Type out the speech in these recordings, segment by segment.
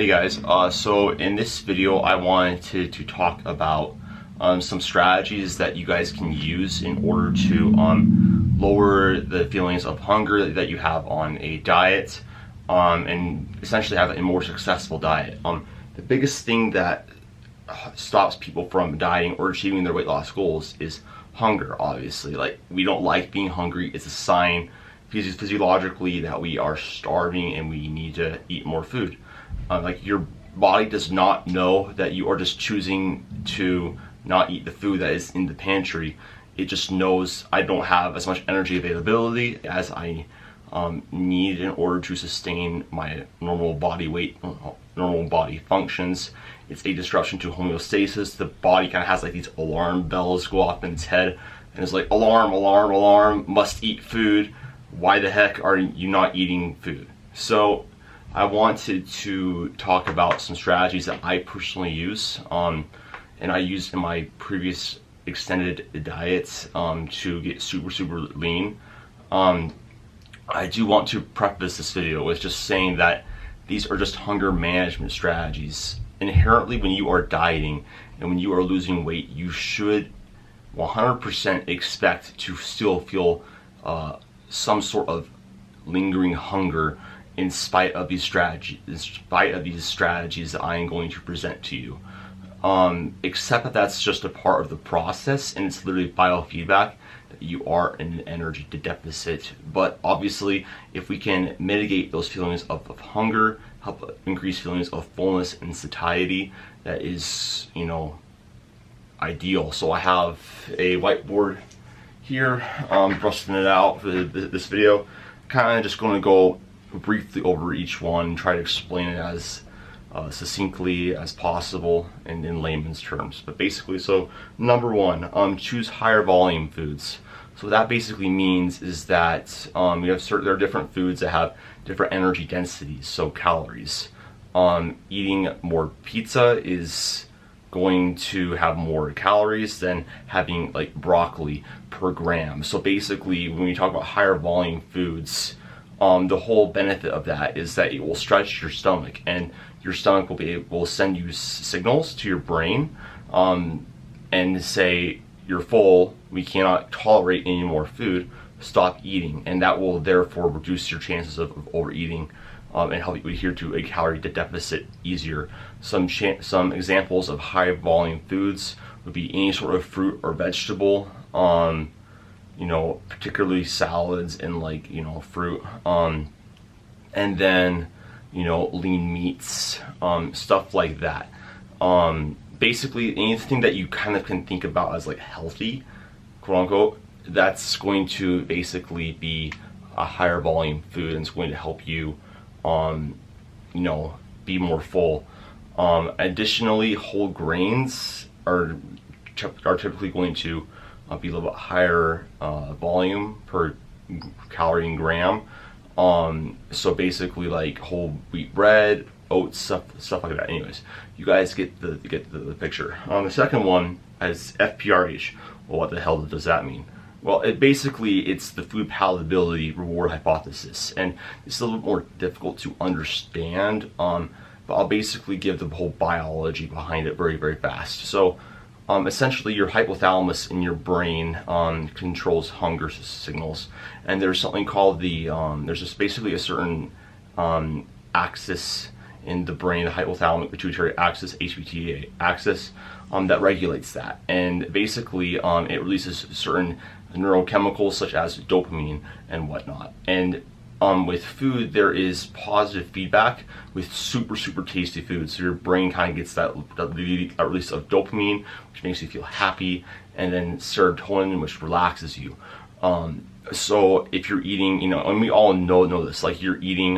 Hey guys, so in this video I wanted to talk about some strategies that you guys can use in order to lower the feelings of hunger that you have on a diet and essentially have a more successful diet. The biggest thing that stops people from dieting or achieving their weight loss goals is hunger, obviously. Like, we don't like being hungry. It's a sign physiologically that we are starving and we need to eat more food. Like, your body does not know that you are just choosing to not eat the food that is in the pantry. It just knows I don't have as much energy availability as I need in order to sustain my normal body weight, normal body functions. It's a disruption to homeostasis. The body kind of has like these alarm bells go off in its head, and it's like, alarm, alarm, alarm, must eat food. Why the heck are you not eating food? So I wanted to talk about some strategies that I personally use, and I used in my previous extended diets to get super lean. I do want to preface this video with just saying that these are just hunger management strategies. Inherently, when you are dieting and when you are losing weight, you should 100% expect to still feel some sort of lingering hunger in spite of these strategies that I am going to present to you. Except that that's just a part of the process, and it's literally biofeedback that you are in an energy deficit. But obviously, if we can mitigate those feelings of hunger, help increase feelings of fullness and satiety, that is, ideal. So I have a whiteboard here, busting it out for this video. Kind of just going to go briefly over each one, try to explain it as succinctly as possible and in layman's terms. But basically, so number one, choose higher volume foods. So what that basically means is that there are different foods that have different energy densities, so calories. Eating more pizza is going to have more calories than having like broccoli per gram. So basically, when we talk about higher volume foods, the whole benefit of that is that it will stretch your stomach, and your stomach will send you signals to your brain and say, you're full, we cannot tolerate any more food, stop eating. And that will therefore reduce your chances of overeating and help you adhere to a calorie deficit easier. Some examples of high volume foods would be any sort of fruit or vegetable, particularly salads and fruit, and then lean meats, stuff like that. Basically anything that you kind of can think about as like healthy, quote unquote, that's going to basically be a higher volume food, and it's going to help you be more full. Additionally, whole grains are typically going to be a little bit higher volume per calorie and gram. So basically, like whole wheat bread, oats, stuff like that. Anyways, you guys get the picture. The second one is FPRH. Well, what the hell does that mean? Well, it's the food palatability reward hypothesis, and it's a little bit more difficult to understand. But I'll basically give the whole biology behind it very fast. So essentially, your hypothalamus in your brain controls hunger signals, and there's something called there's just basically a certain axis in the brain, the hypothalamic pituitary axis, HPTA axis, that regulates that. And basically, it releases certain neurochemicals such as dopamine and whatnot. And with food, there is positive feedback with super tasty food. So your brain kind of gets that release of dopamine, which makes you feel happy, and then serotonin, which relaxes you. So if you're eating, and we all know this, like you're eating,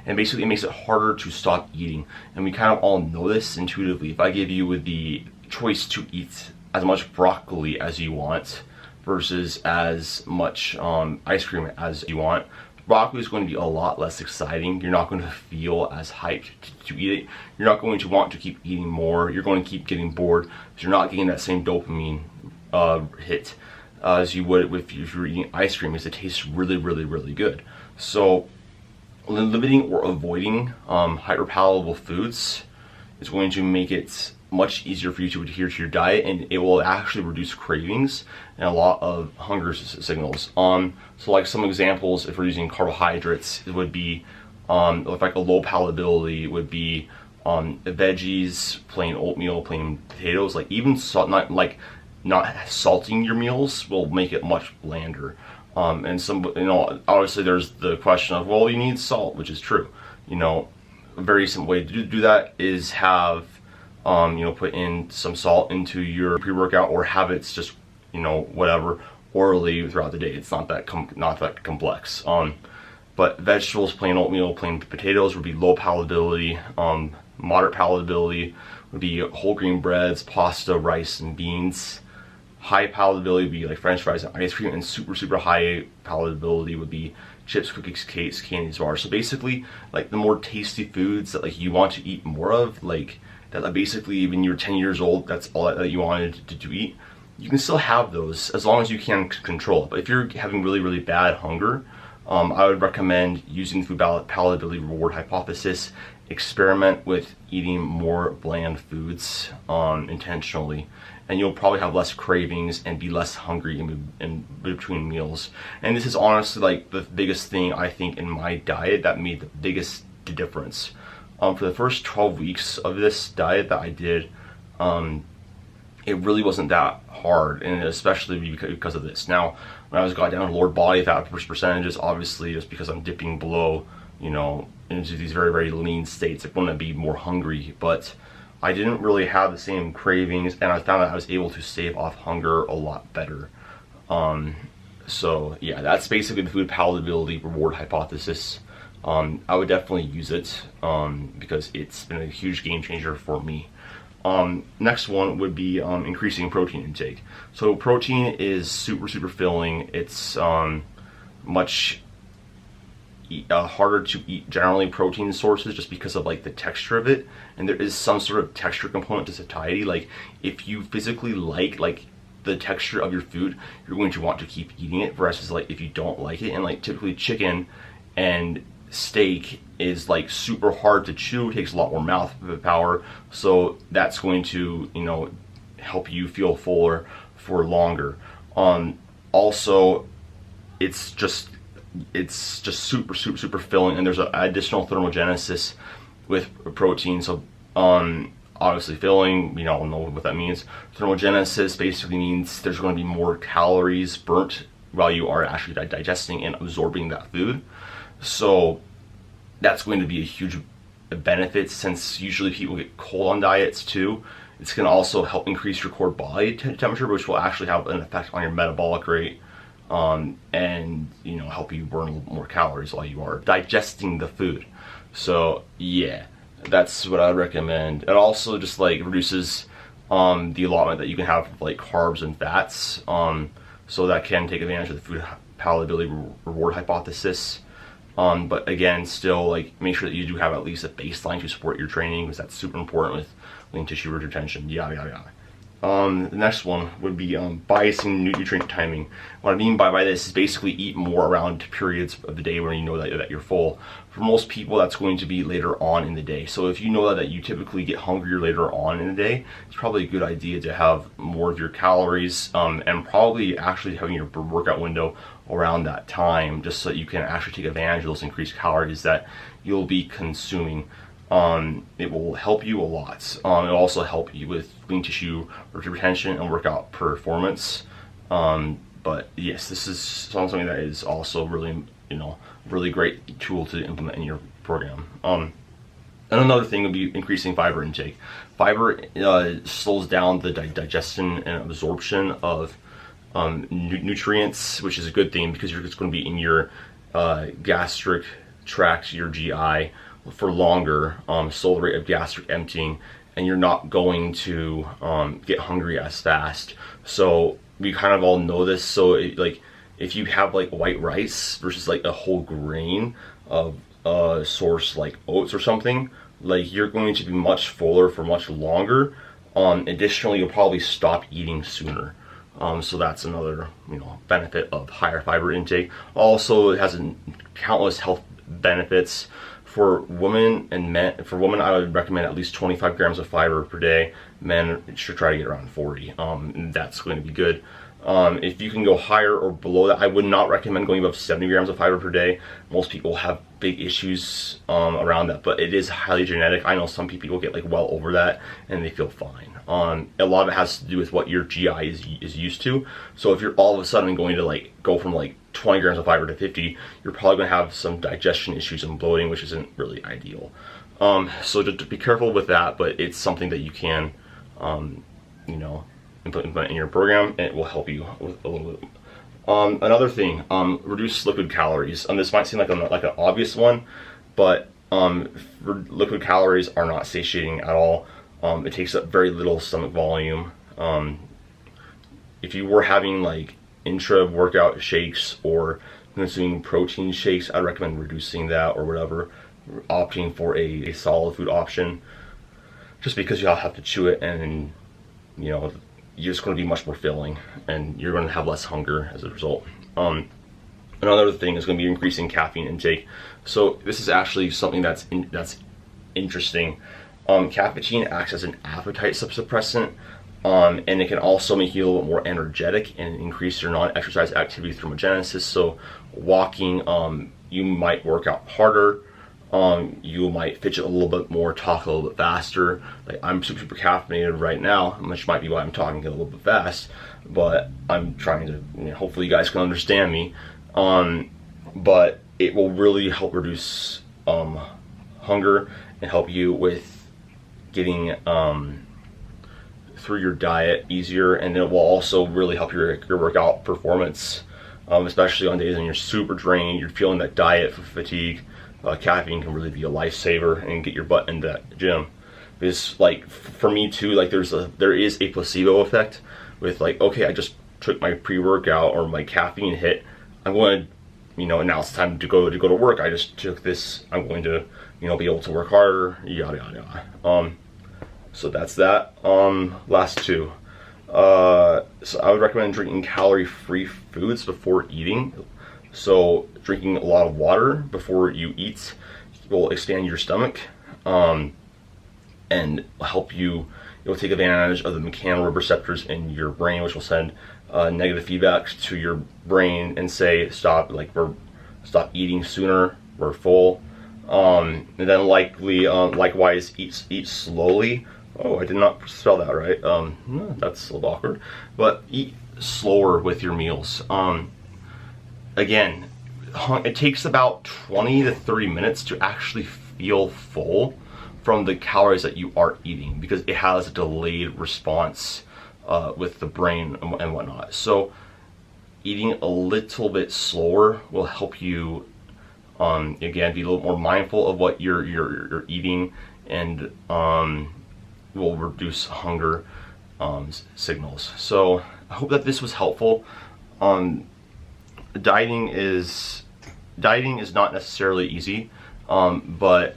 and basically it makes it harder to stop eating. And we kind of all know this intuitively. If I give you the choice to eat as much broccoli as you want versus as much ice cream as you want, broccoli is going to be a lot less exciting. You're not going to feel as hyped to eat it. You're not going to want to keep eating more. You're going to keep getting bored because you're not getting that same dopamine hit as you would if you were eating ice cream, because it tastes really good. So limiting or avoiding hyperpalatable foods is going to make it much easier for you to adhere to your diet, and it will actually reduce cravings and a lot of hunger signals. So like some examples, if we're using carbohydrates, it would be like a low palatability would be veggies, plain oatmeal, plain potatoes. Like even salt, not salting your meals will make it much blander. And some, obviously there's the question of, well, you need salt, which is true. A very simple way to do that is have put in some salt into your pre-workout, or have it just whatever orally throughout the day. It's not that complex. But vegetables, plain oatmeal, plain potatoes would be low palatability. Moderate palatability would be whole grain breads, pasta, rice, and beans. High palatability would be like French fries and ice cream, and super high palatability would be chips, cookies, cakes, candies, bars. So basically, like the more tasty foods that like you want to eat more of, like that basically when you're 10 years old, that's all that you wanted to eat. You can still have those as long as you can control it. But if you're having really bad hunger, I would recommend using the food palatability reward hypothesis. Experiment with eating more bland foods intentionally, and you'll probably have less cravings and be less hungry in between meals. And this is honestly like the biggest thing I think in my diet that made the biggest difference. For the first 12 weeks of this diet that I did, it really wasn't that hard, and especially because of this. Now, when I got down to lower body fat percentages, obviously just because I'm dipping below, into these very lean states, I want to be more hungry, but I didn't really have the same cravings, and I found that I was able to stave off hunger a lot better. So yeah, that's basically the food palatability reward hypothesis. I would definitely use it because it's been a huge game changer for me. Next one would be increasing protein intake. So protein is super filling. It's much harder to eat generally protein sources just because of like the texture of it, and there is some sort of texture component to satiety. Like if you physically like the texture of your food, you're going to want to keep eating it, versus like if you don't like it. And like typically chicken and steak is like super hard to chew, takes a lot more mouth power, so that's going to help you feel fuller for longer. Also it's just super filling, and there's an additional thermogenesis with protein. So obviously filling, we all know what that means. Thermogenesis basically means there's going to be more calories burnt while you are actually digesting and absorbing that food. So that's going to be a huge benefit, since usually people get cold on diets too. It's going to also help increase your core body temperature, which will actually have an effect on your metabolic rate, and help you burn more calories while you are digesting the food. So yeah, that's what I recommend. It also just like reduces the allotment that you can have of like carbs and fats, so that can take advantage of the food palatability reward hypothesis. But again, still like make sure that you do have at least a baseline to support your training, because that's super important with lean tissue retention, yada yada yada. The next one would be biasing nutrient timing. What I mean by this is basically eat more around periods of the day when you know that you're full. For most people, that's going to be later on in the day. So if you know that you typically get hungrier later on in the day, it's probably a good idea to have more of your calories, and probably actually having your workout window around that time, just so that you can actually take advantage of those increased calories that you'll be consuming. It will help you a lot. It'll also help you with lean tissue retention and workout performance. But yes, this is something that is also really, really great tool to implement in your program. And another thing would be increasing fiber intake. Fiber slows down the digestion and absorption of nutrients, which is a good thing because it's going to be in your gastric tract, your GI, for longer, slow the rate of gastric emptying, and you're not going to get hungry as fast. So we kind of all know this. So like if you have like white rice versus like a whole grain of source like oats or something, like you're going to be much fuller for much longer. Additionally, you'll probably stop eating sooner. So that's another benefit of higher fiber intake. Also, it has countless health benefits. For women and men, for women, I would recommend at least 25 grams of fiber per day. Men should try to get around 40. That's going to be good. If you can go higher or below that, I would not recommend going above 70 grams of fiber per day. Most people have big issues around that, but it is highly genetic. I know some people get like well over that and they feel fine. A lot of it has to do with what your GI is used to. So if you're all of a sudden going to like go from like 20 grams of fiber to 50, you're probably going to have some digestion issues and bloating, which isn't really ideal. So to be careful with that, but it's something that you can, you know, implement in your program, and it will help you with a little bit. Another thing, reduce liquid calories. This might seem like an obvious one, but liquid calories are not satiating at all. It takes up very little stomach volume. If you were having like intra-workout shakes or consuming protein shakes, I'd recommend reducing that or whatever, opting for a solid food option, just because you'll have to chew it, and you know, you're just going to be much more filling and you're going to have less hunger as a result. Another thing is going to be increasing caffeine intake. So this is actually something that's interesting. Caffeine acts as an appetite suppressant, and it can also make you a little bit more energetic and increase your non-exercise activity thermogenesis. So walking, you might work out harder. You might fidget a little bit more, talk a little bit faster. Like I'm super caffeinated right now, which might be why I'm talking a little bit fast, but I'm trying to, you know, hopefully you guys can understand me. But it will really help reduce hunger and help you with getting through your diet easier, and it will also really help your workout performance, especially on days when you're super drained, you're feeling that diet fatigue. Caffeine can really be a lifesaver and get your butt in that gym. Because like for me too, like there is a placebo effect with like, okay, I just took my pre-workout or my caffeine hit, I'm going to, you know, now it's time to go to work. I just took this, I'm going to, you know, be able to work harder, yada yada yada. So that's that. Last two. So I would recommend drinking calorie-free foods before eating. So drinking a lot of water before you eat will expand your stomach, and help you. It will take advantage of the mechanoreceptors in your brain, which will send negative feedback to your brain and say stop eating sooner. We're full. And then likewise eat slowly. Oh, I did not spell that right. That's a little awkward. But eat slower with your meals. Again, it takes about 20 to 30 minutes to actually feel full from the calories that you are eating, because it has a delayed response with the brain and whatnot. So eating a little bit slower will help you, again, be a little more mindful of what you're eating, and will reduce hunger signals. So I hope that this was helpful. Dieting is not necessarily easy, but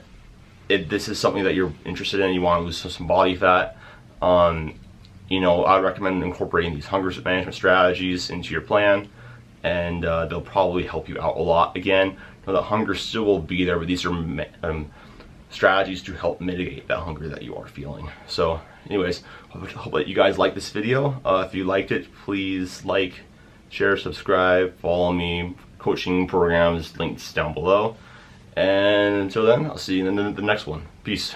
this is something that you're interested in. You want to lose some body fat. You know, I would recommend incorporating these hunger management strategies into your plan, and they'll probably help you out a lot. Again, the hunger still will be there, but these are strategies to help mitigate that hunger that you are feeling. So anyways, hope that you guys like this video. If you liked it, please like, share, subscribe, follow me, coaching programs, links down below. And until then, I'll see you in the next one. Peace.